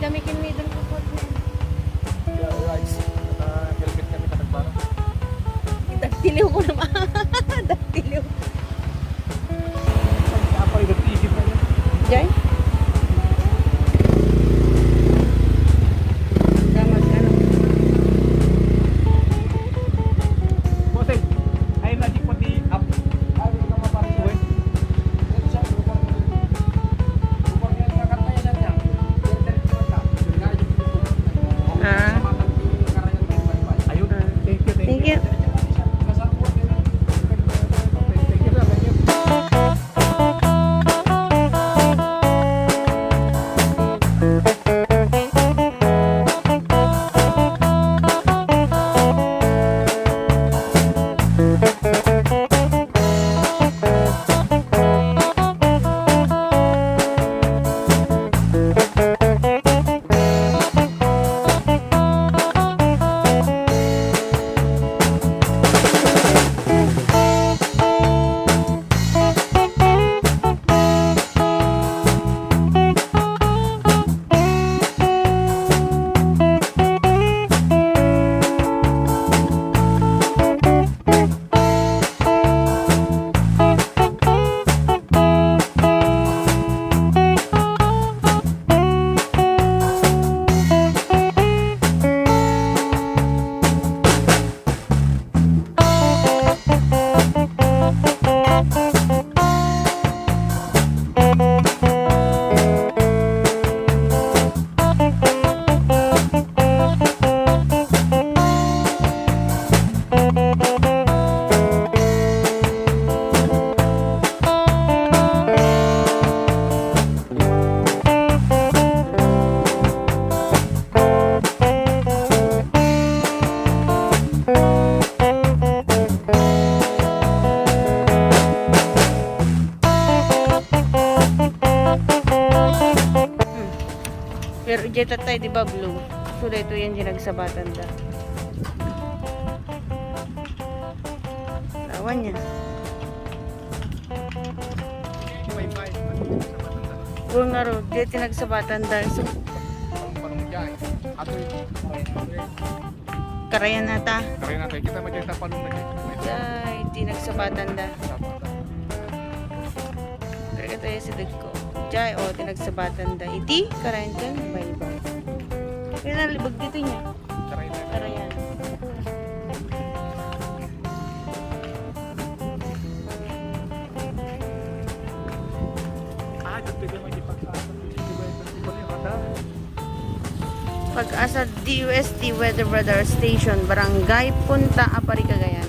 kami kinmidon ko po. Guys, naka-helmet kami katagbaro. Dagtiliw ko naman. Dagtiliw. Apa yung nag-iisip na yun? Jay? Damag ano. Bossing, ayun na dik pati up. Ayun ka maparang ko eh. Ito siya, lupang yan nga kanta yan niya. Ah. Ayun na, thank you, thank Thank you. you. Pero jet tayo, di ba, blue? So, dito yan dinagsabatan da. Lawan niya. Kung nga ro, dito dinagsabatan da. So, karayan nata. Kaya natin, kita magkita palong na dito. Ay, dinagsabatan da. Kaya tayo si Dagko. Jai, o, dinagsabatan da. Iti, karayan dyan, bye-bye. Kaya nalibag dito niya. Karayan. Pag-asa DUST Weather Radar Station, Barangay Punta, Apari, Cagayan.